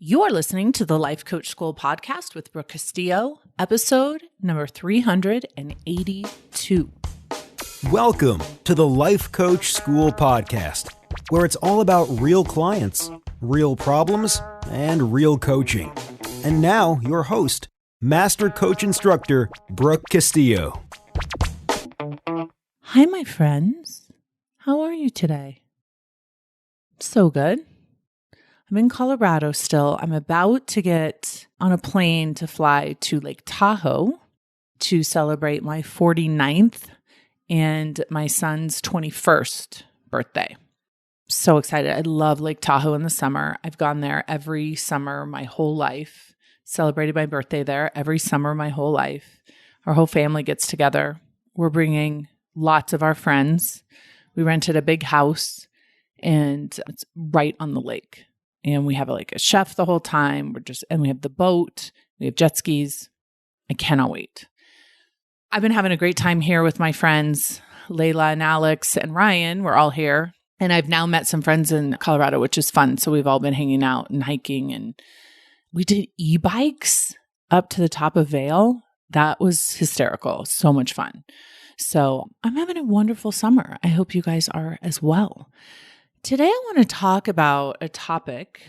You are listening to the Life Coach School podcast with Brooke Castillo, episode number 382. Welcome to the Life Coach School podcast, where it's all about real clients, real problems, and real coaching. And now, your host, Master Coach Instructor, Brooke Castillo. Hi, my friends. How are you today? So good. I'm in Colorado still. I'm about to get on a plane to fly to Lake Tahoe to celebrate my 49th and my son's 21st birthday. So excited. I love Lake Tahoe in the summer. I've gone there every summer my whole life, celebrated my birthday there every summer my whole life. Our whole family gets together. We're bringing lots of our friends. We rented a big house and it's right on the lake. And we have like a chef the whole time. And we have the boat. We have jet skis. I cannot wait. I've been having a great time here with my friends, Layla and Alex and Ryan. We're all here. And I've now met some friends in Colorado, which is fun. So we've all been hanging out and hiking. And we did e-bikes up to the top of Vail. That was hysterical. So much fun. So I'm having a wonderful summer. I hope you guys are as well. Today, I want to talk about a topic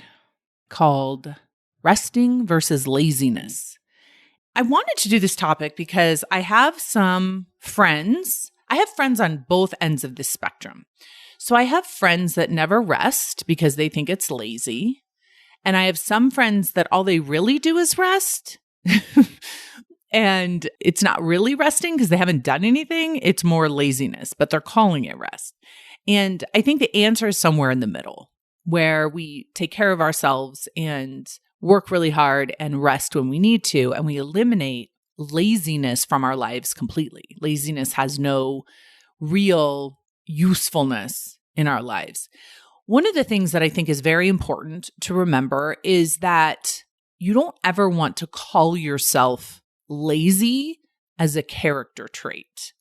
called resting versus laziness. I wanted to do this topic because I have some friends. I have friends on both ends of this spectrum. So I have friends that never rest because they think it's lazy. And I have some friends that all they really do is rest. And it's not really resting because they haven't done anything. It's more laziness, but they're calling it rest. And I think the answer is somewhere in the middle, where we take care of ourselves and work really hard and rest when we need to, and we eliminate laziness from our lives completely. Laziness has no real usefulness in our lives. One of the things that I think is very important to remember is that you don't ever want to call yourself lazy as a character trait.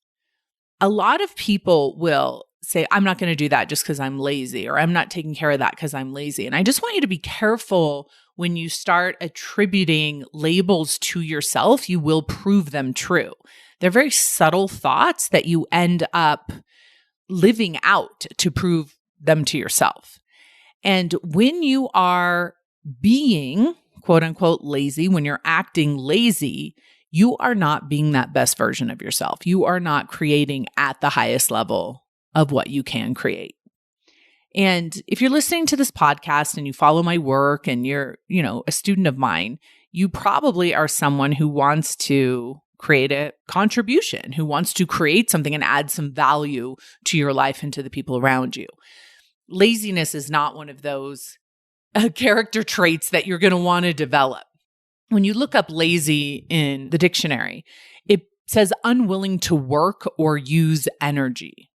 A lot of people will say, I'm not going to do that just because I'm lazy, or I'm not taking care of that because I'm lazy. And I just want you to be careful when you start attributing labels to yourself, you will prove them true. They're very subtle thoughts that you end up living out to prove them to yourself. And when you are being, quote unquote, lazy, when you're acting lazy, you are not being that best version of yourself. You are not creating at the highest level of what you can create. And if you're listening to this podcast and you follow my work and you're, a student of mine, you probably are someone who wants to create a contribution, who wants to create something and add some value to your life and to the people around you. Laziness is not one of those character traits that you're going to want to develop. When you look up lazy in the dictionary, it says unwilling to work or use energy.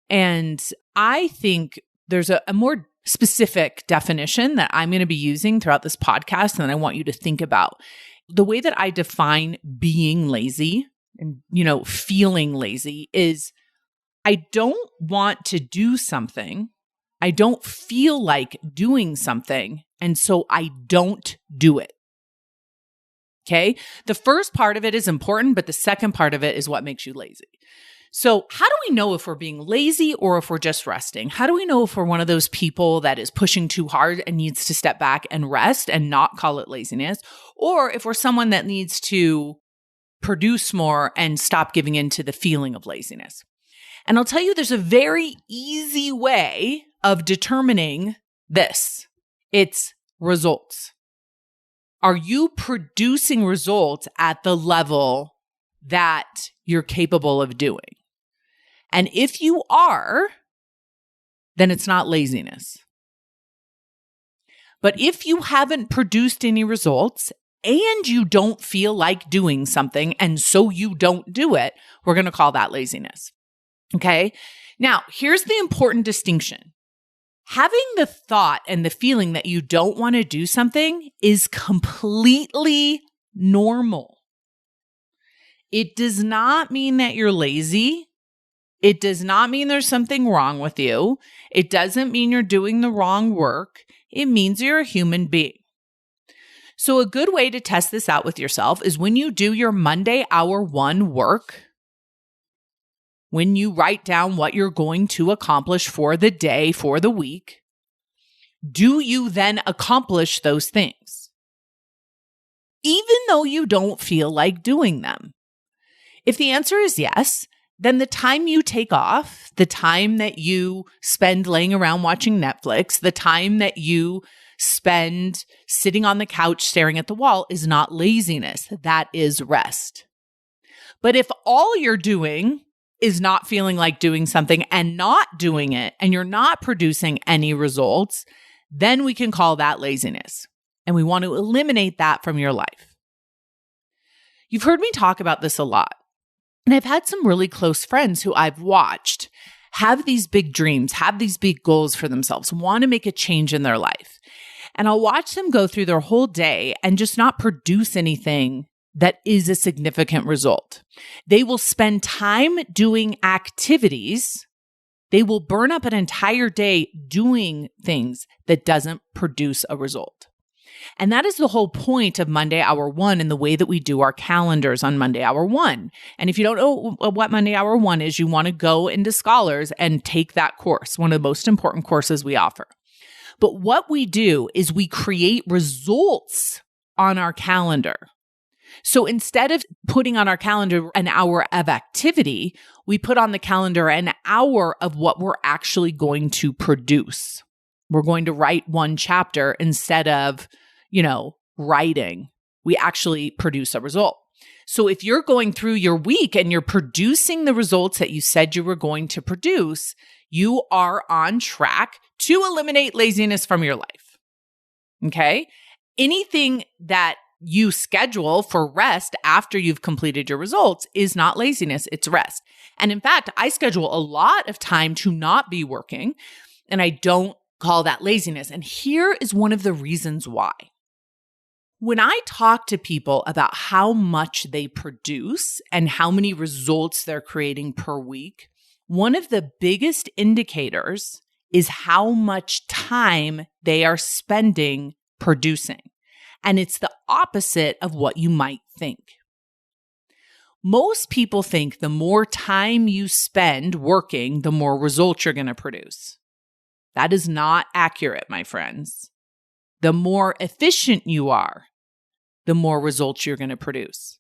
And I think there's a more specific definition that I'm going to be using throughout this podcast, and I want you to think about. The way that I define being lazy and, feeling lazy is I don't want to do something. I don't feel like doing something, and so I don't do it. Okay? The first part of it is important, but the second part of it is what makes you lazy. So how do we know if we're being lazy or if we're just resting? How do we know if we're one of those people that is pushing too hard and needs to step back and rest and not call it laziness? Or if we're someone that needs to produce more and stop giving in to the feeling of laziness? And I'll tell you, there's a very easy way of determining this. It's results. Are you producing results at the level that you're capable of doing? And if you are, then it's not laziness. But if you haven't produced any results and you don't feel like doing something and so you don't do it, we're going to call that laziness. Okay? Now, here's the important distinction. Having the thought and the feeling that you don't want to do something is completely normal. It does not mean that you're lazy. It does not mean there's something wrong with you. It doesn't mean you're doing the wrong work. It means you're a human being. So a good way to test this out with yourself is when you do your Monday hour one work, when you write down what you're going to accomplish for the day, for the week, do you then accomplish those things? Even though you don't feel like doing them. If the answer is yes, then the time you take off, the time that you spend laying around watching Netflix, the time that you spend sitting on the couch staring at the wall is not laziness. That is rest. But if all you're doing is not feeling like doing something and not doing it, and you're not producing any results, then we can call that laziness. And we want to eliminate that from your life. You've heard me talk about this a lot. And I've had some really close friends who I've watched have these big dreams, have these big goals for themselves, want to make a change in their life. And I'll watch them go through their whole day and just not produce anything that is a significant result. They will spend time doing activities. They will burn up an entire day doing things that doesn't produce a result. And that is the whole point of Monday Hour 1 and the way that we do our calendars on Monday Hour 1. And if you don't know what Monday Hour 1 is, you want to go into Scholars and take that course, one of the most important courses we offer. But what we do is we create results on our calendar. So instead of putting on our calendar an hour of activity, we put on the calendar an hour of what we're actually going to produce. We're going to write one chapter instead of, writing. We actually produce a result. So if you're going through your week and you're producing the results that you said you were going to produce, you are on track to eliminate laziness from your life. Okay? Anything that you schedule for rest after you've completed your results is not laziness, it's rest. And in fact, I schedule a lot of time to not be working, and I don't call that laziness. And here is one of the reasons why. When I talk to people about how much they produce and how many results they're creating per week, one of the biggest indicators is how much time they are spending producing. And it's the opposite of what you might think. Most people think the more time you spend working, the more results you're going to produce. That is not accurate, my friends. The more efficient you are, the more results you're going to produce.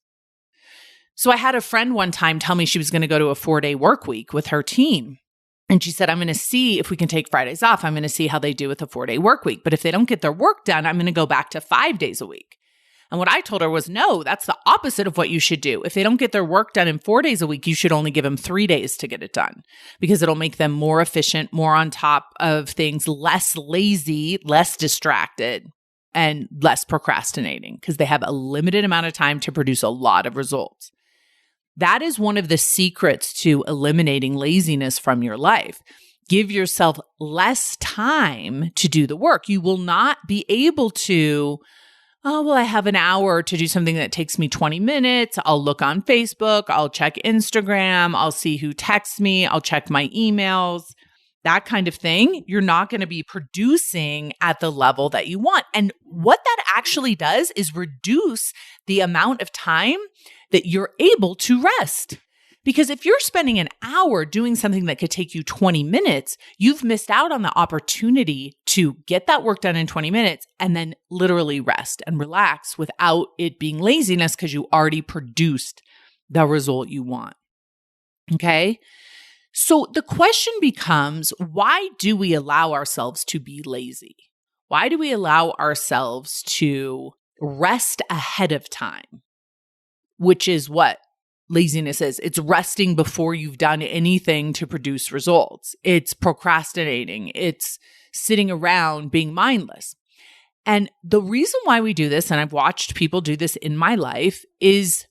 So I had a friend one time tell me she was going to go to a 4-day work week with her team. And she said, I'm going to see if we can take Fridays off. I'm going to see how they do with a 4-day work week. But if they don't get their work done, I'm going to go back to 5 days a week. And what I told her was, no, that's the opposite of what you should do. If they don't get their work done in 4 days a week, you should only give them 3 days to get it done because it'll make them more efficient, more on top of things, less lazy, less distracted, and less procrastinating because they have a limited amount of time to produce a lot of results. That is one of the secrets to eliminating laziness from your life. Give yourself less time to do the work. You will not be able to, I have an hour to do something that takes me 20 minutes. I'll look on Facebook. I'll check Instagram. I'll see who texts me. I'll check my emails. That kind of thing. You're not going to be producing at the level that you want. And what that actually does is reduce the amount of time that you're able to rest. Because if you're spending an hour doing something that could take you 20 minutes, you've missed out on the opportunity to get that work done in 20 minutes and then literally rest and relax without it being laziness because you already produced the result you want. Okay? So the question becomes, why do we allow ourselves to be lazy? Why do we allow ourselves to rest ahead of time? Which is what laziness is. It's resting before you've done anything to produce results. It's procrastinating. It's sitting around being mindless. And the reason why we do this, and I've watched people do this in my life, is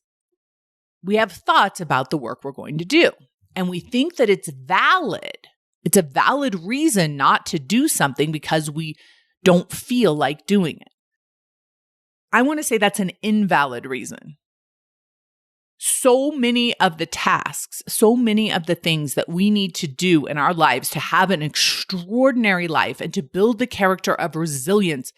we have thoughts about the work we're going to do. And we think that it's valid. It's a valid reason not to do something because we don't feel like doing it. I want to say that's an invalid reason. So many of the tasks, so many of the things that we need to do in our lives to have an extraordinary life and to build the character of resilience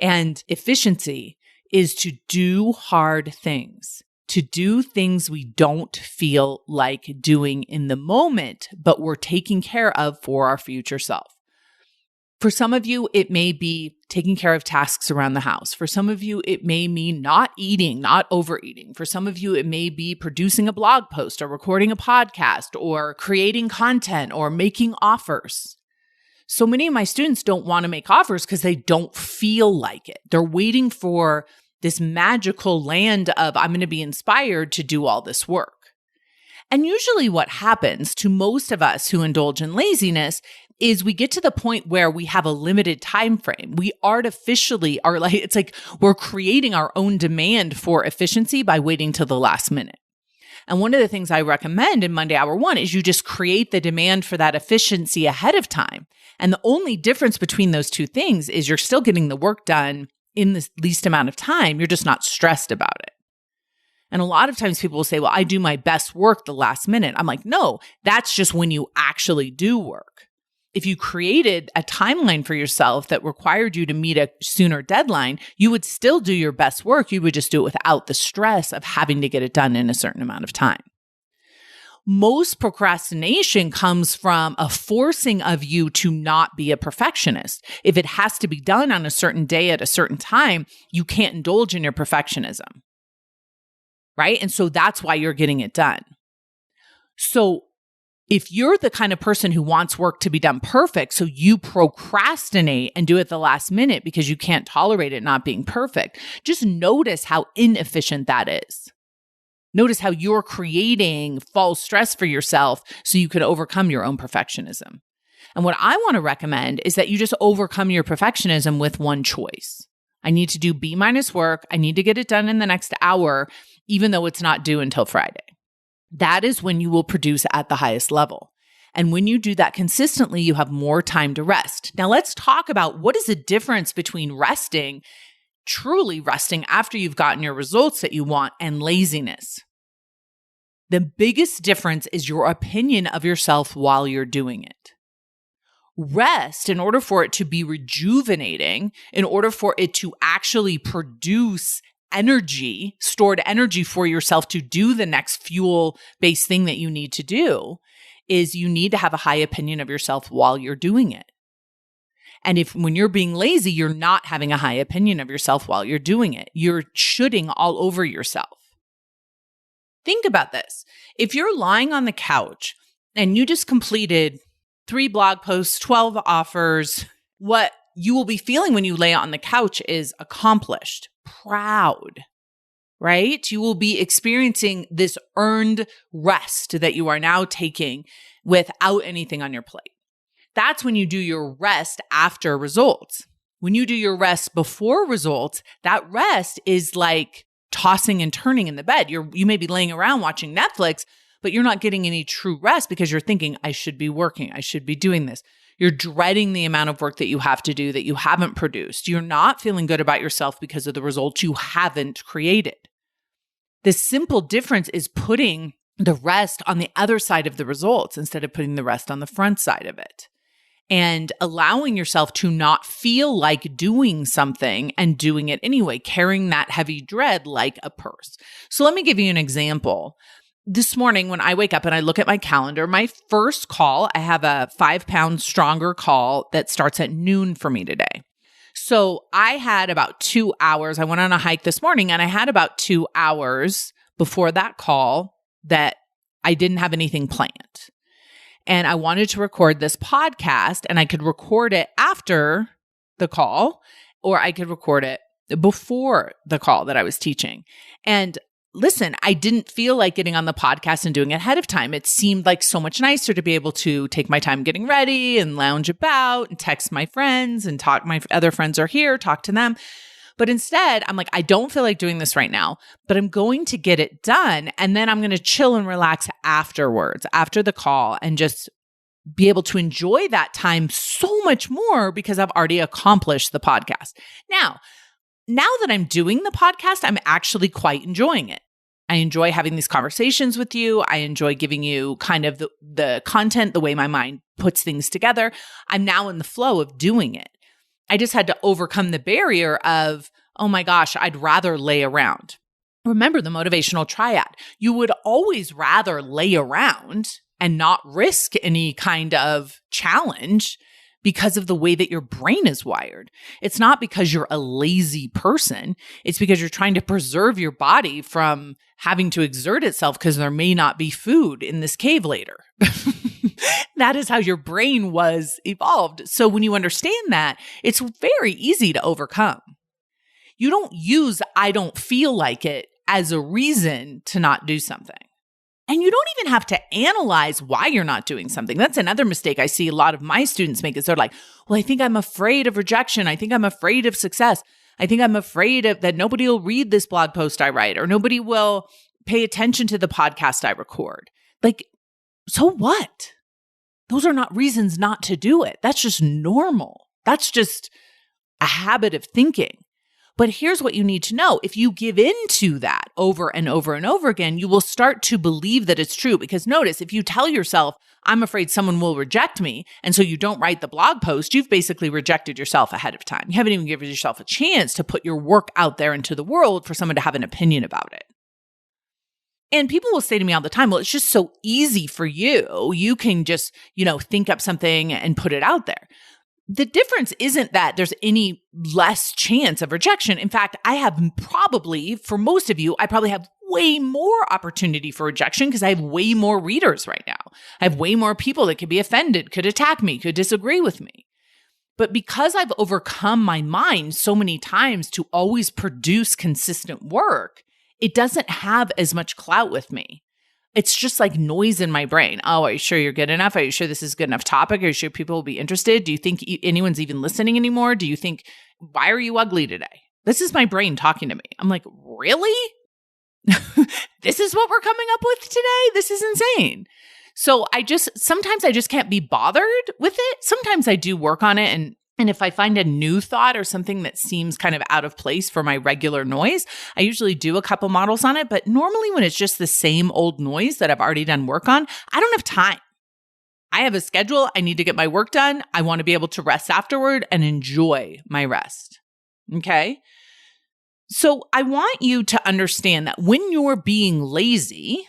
and efficiency is to do hard things, to do things we don't feel like doing in the moment, but we're taking care of for our future self. For some of you, it may be taking care of tasks around the house. For some of you, it may mean not eating, not overeating. For some of you, it may be producing a blog post or recording a podcast or creating content or making offers. So many of my students don't want to make offers because they don't feel like it. They're waiting for this magical land of, I'm going to be inspired to do all this work. And usually what happens to most of us who indulge in laziness is we get to the point where we have a limited time frame. We artificially are like, it's like we're creating our own demand for efficiency by waiting till the last minute. And one of the things I recommend in Monday Hour 1 is you just create the demand for that efficiency ahead of time. And the only difference between those two things is you're still getting the work done in the least amount of time. You're just not stressed about it. And a lot of times people will say, well, I do my best work the last minute. I'm like, no, that's just when you actually do work. If you created a timeline for yourself that required you to meet a sooner deadline, you would still do your best work. You would just do it without the stress of having to get it done in a certain amount of time. Most procrastination comes from a forcing of you to not be a perfectionist. If it has to be done on a certain day at a certain time, you can't indulge in your perfectionism, right? And so that's why you're getting it done. So if you're the kind of person who wants work to be done perfect, so you procrastinate and do it the last minute because you can't tolerate it not being perfect, just notice how inefficient that is. Notice how you're creating false stress for yourself so you can overcome your own perfectionism. And what I want to recommend is that you just overcome your perfectionism with one choice. I need to do B- work. I need to get it done in the next hour, even though it's not due until Friday. That is when you will produce at the highest level. And when you do that consistently, you have more time to rest. Now let's talk about what is the difference between resting, truly resting after you've gotten your results that you want, and laziness. The biggest difference is your opinion of yourself while you're doing it. Rest, in order for it to be rejuvenating, in order for it to actually produce energy, stored energy for yourself to do the next fuel-based thing that you need to do, is you need to have a high opinion of yourself while you're doing it. And if when you're being lazy, you're not having a high opinion of yourself while you're doing it. You're shooting all over yourself. Think about this. If you're lying on the couch and you just completed 3 blog posts, 12 offers, what you will be feeling when you lay on the couch is accomplished, proud, right? You will be experiencing this earned rest that you are now taking without anything on your plate. That's when you do your rest after results. When you do your rest before results, that rest is like tossing and turning in the bed. You may be laying around watching Netflix, but you're not getting any true rest because you're thinking, I should be working. I should be doing this. You're dreading the amount of work that you have to do that you haven't produced. You're not feeling good about yourself because of the results you haven't created. The simple difference is putting the rest on the other side of the results instead of putting the rest on the front side of it. And allowing yourself to not feel like doing something and doing it anyway, carrying that heavy dread like a purse. So let me give you an example. This morning, when I wake up and I look at my calendar, my first call, I have a 5-pound stronger call that starts at noon for me today. So I had about 2 hours. I went on a hike this morning and I had about 2 hours before that call that I didn't have anything planned. And I wanted to record this podcast, and I could record it after the call, or I could record it before the call that I was teaching. And listen, I didn't feel like getting on the podcast and doing it ahead of time. It seemed like so much nicer to be able to take my time getting ready and lounge about and text my friends and talk. My other friends are here, talk to them. But instead, I'm like, I don't feel like doing this right now, but I'm going to get it done. And then I'm going to chill and relax afterwards, after the call, and just be able to enjoy that time so much more because I've already accomplished the podcast. Now that I'm doing the podcast, I'm actually quite enjoying it. I enjoy having these conversations with you. I enjoy giving you kind of the content, the way my mind puts things together. I'm now in the flow of doing it. I just had to overcome the barrier of, oh my gosh, I'd rather lay around. Remember the motivational triad. You would always rather lay around and not risk any kind of challenge because of the way that your brain is wired. It's not because you're a lazy person. It's because you're trying to preserve your body from having to exert itself because there may not be food in this cave later. That is how your brain was evolved. So when you understand that, it's very easy to overcome. You don't use I don't feel like it as a reason to not do something. And you don't even have to analyze why you're not doing something. That's another mistake I see a lot of my students make is they're like, well, I think I'm afraid of rejection. I think I'm afraid of success. I think I'm afraid of that nobody will read this blog post I write or nobody will pay attention to the podcast I record. Like, so what? Those are not reasons not to do it. That's just normal. That's just a habit of thinking. But here's what you need to know. If you give into that over and over and over again, you will start to believe that it's true. Because notice, if you tell yourself, I'm afraid someone will reject me, and so you don't write the blog post, you've basically rejected yourself ahead of time. You haven't even given yourself a chance to put your work out there into the world for someone to have an opinion about it. And people will say to me all the time, well, it's just so easy for you. You can just, think up something and put it out there. The difference isn't that there's any less chance of rejection. In fact, I have probably, for most of you, I probably have way more opportunity for rejection because I have way more readers right now. I have way more people that could be offended, could attack me, could disagree with me. But because I've overcome my mind so many times to always produce consistent work, it doesn't have as much clout with me. It's just like noise in my brain. Oh, are you sure you're good enough? Are you sure this is a good enough topic? Are you sure people will be interested? Do you think anyone's even listening anymore? Do you think, why are you ugly today? This is my brain talking to me. I'm like, really? This is what we're coming up with today? This is insane. So sometimes I just can't be bothered with it. Sometimes I do work on it. And if I find a new thought or something that seems kind of out of place for my regular noise, I usually do a couple models on it. But normally when it's just the same old noise that I've already done work on, I don't have time. I have a schedule. I need to get my work done. I want to be able to rest afterward and enjoy my rest. Okay? So I want you to understand that when you're being lazy,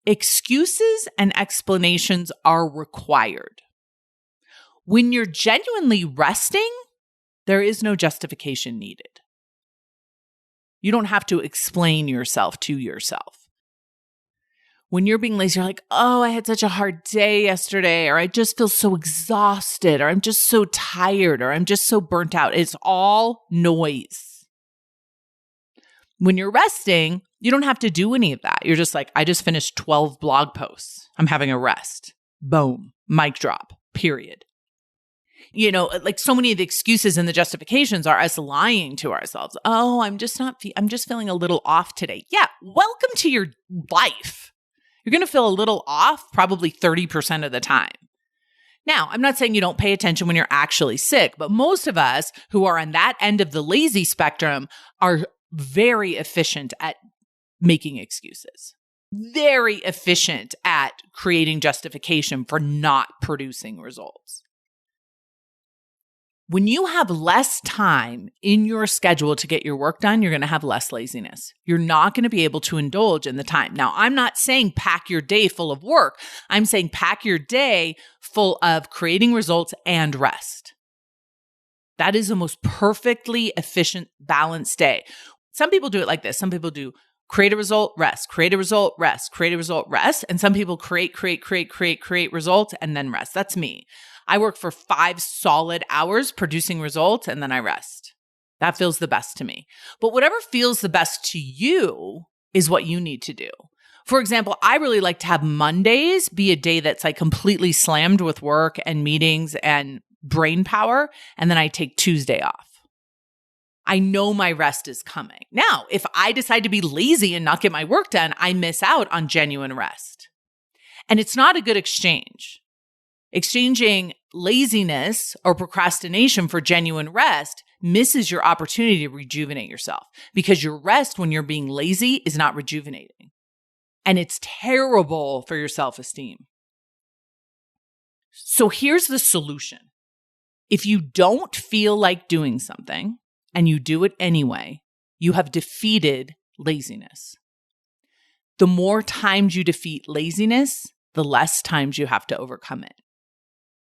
excuses and explanations are required. When you're genuinely resting, there is no justification needed. You don't have to explain yourself to yourself. When you're being lazy, you're like, oh, I had such a hard day yesterday, or I just feel so exhausted, or I'm just so tired, or I'm just so burnt out. It's all noise. When you're resting, you don't have to do any of that. You're just like, I just finished 12 blog posts. I'm having a rest. Boom. Mic drop. Period. Like so many of the excuses and the justifications are us lying to ourselves. Oh, I'm just feeling a little off today. Yeah. Welcome to your life. You're going to feel a little off probably 30% of the time. Now, I'm not saying you don't pay attention when you're actually sick, but most of us who are on that end of the lazy spectrum are very efficient at making excuses. Very efficient at creating justification for not producing results. When you have less time in your schedule to get your work done, you're going to have less laziness. You're not going to be able to indulge in the time. Now, I'm not saying pack your day full of work. I'm saying pack your day full of creating results and rest. That is the most perfectly efficient, balanced day. Some people do it like this. Some people do create a result, rest, create a result, rest, create a result, rest. And some people create results and then rest. That's me. I work for 5 solid hours producing results and then I rest. That feels the best to me. But whatever feels the best to you is what you need to do. For example, I really like to have Mondays be a day that's like completely slammed with work and meetings and brain power. And then I take Tuesday off. I know my rest is coming. Now, if I decide to be lazy and not get my work done, I miss out on genuine rest. And it's not a good exchange. Exchanging laziness or procrastination for genuine rest misses your opportunity to rejuvenate yourself because your rest when you're being lazy is not rejuvenating. And it's terrible for your self-esteem. So here's the solution. If you don't feel like doing something and you do it anyway, you have defeated laziness. The more times you defeat laziness, the less times you have to overcome it.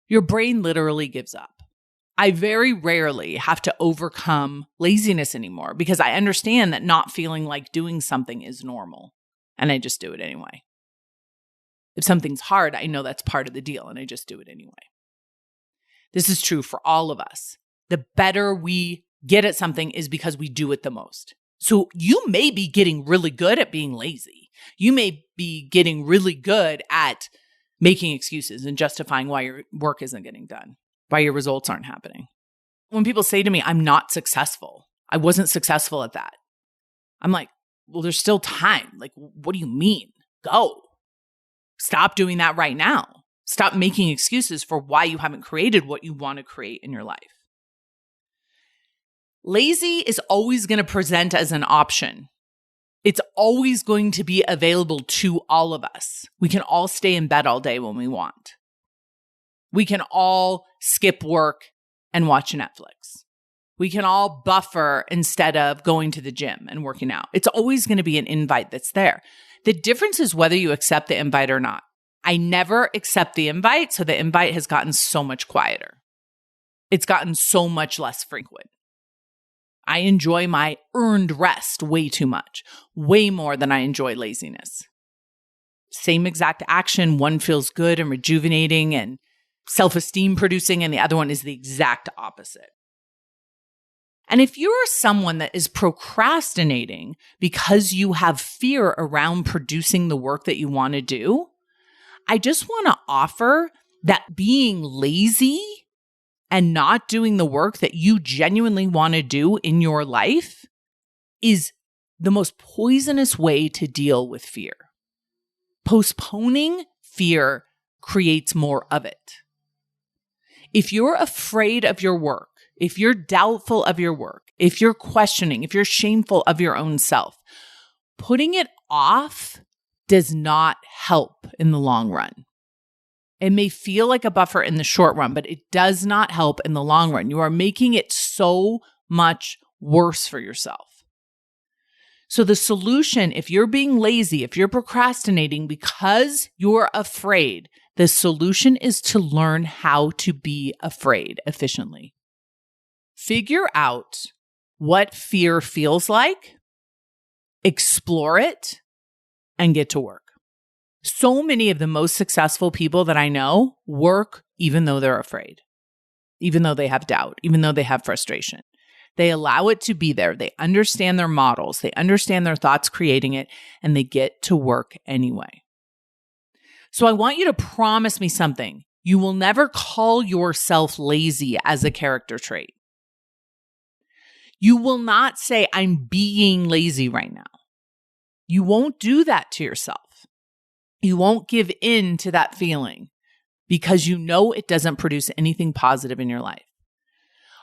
Your brain literally gives up. I very rarely have to overcome laziness anymore because I understand that not feeling like doing something is normal, and I just do it anyway. If something's hard, I know that's part of the deal, and I just do it anyway. This is true for all of us. The better we get at something is because we do it the most. So you may be getting really good at being lazy. You may be getting really good at making excuses and justifying why your work isn't getting done, why your results aren't happening. When people say to me, I'm not successful, I wasn't successful at that, I'm like, well, there's still time. Like, what do you mean? Go. Stop doing that right now. Stop making excuses for why you haven't created what you want to create in your life. Lazy is always going to present as an option. It's always going to be available to all of us. We can all stay in bed all day when we want. We can all skip work and watch Netflix. We can all buffer instead of going to the gym and working out. It's always going to be an invite that's there. The difference is whether you accept the invite or not. I never accept the invite, so the invite has gotten so much quieter. It's gotten so much less frequent. I enjoy my earned rest way too much, way more than I enjoy laziness. Same exact action, one feels good and rejuvenating and self-esteem producing, and the other one is the exact opposite. And if you're someone that is procrastinating because you have fear around producing the work that you want to do, I just want to offer that being lazy and not doing the work that you genuinely want to do in your life is the most poisonous way to deal with fear. Postponing fear creates more of it. If you're afraid of your work, if you're doubtful of your work, if you're questioning, if you're shameful of your own self, putting it off does not help in the long run. It may feel like a buffer in the short run, but it does not help in the long run. You are making it so much worse for yourself. So the solution, if you're being lazy, if you're procrastinating because you're afraid, the solution is to learn how to be afraid efficiently. Figure out what fear feels like, explore it, and get to work. So many of the most successful people that I know work even though they're afraid, even though they have doubt, even though they have frustration. They allow it to be there. They understand their models. They understand their thoughts creating it, and they get to work anyway. So I want you to promise me something. You will never call yourself lazy as a character trait. You will not say, I'm being lazy right now. You won't do that to yourself. You won't give in to that feeling because you know it doesn't produce anything positive in your life.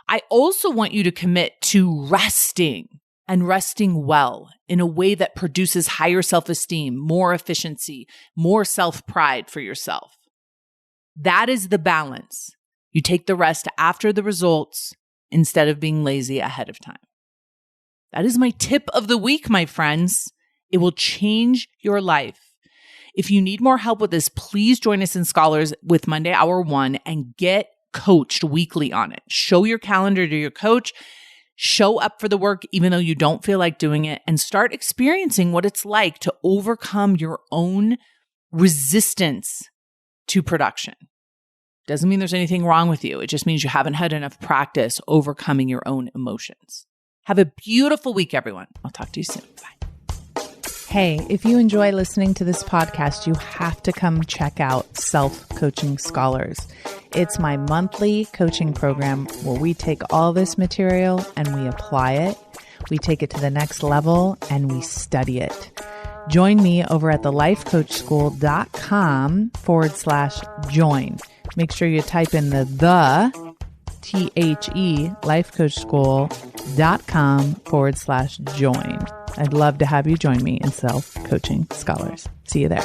I also want you to commit to resting and resting well in a way that produces higher self-esteem, more efficiency, more self-pride for yourself. That is the balance. You take the rest after the results instead of being lazy ahead of time. That is my tip of the week, my friends. It will change your life. If you need more help with this, please join us in Scholars with Monday Hour 1 and get coached weekly on it. Show your calendar to your coach, show up for the work even though you don't feel like doing it, and start experiencing what it's like to overcome your own resistance to production. Doesn't mean there's anything wrong with you. It just means you haven't had enough practice overcoming your own emotions. Have a beautiful week, everyone. I'll talk to you soon. Bye. Hey, if you enjoy listening to this podcast, you have to come check out Self-Coaching Scholars. It's my monthly coaching program where we take all this material and we apply it, we take it to the next level, and we study it. Join me over at thelifecoachschool.com/join. Make sure you type in the THE lifecoachschool.com/join. I'd love to have you join me in Self Coaching Scholars. See you there.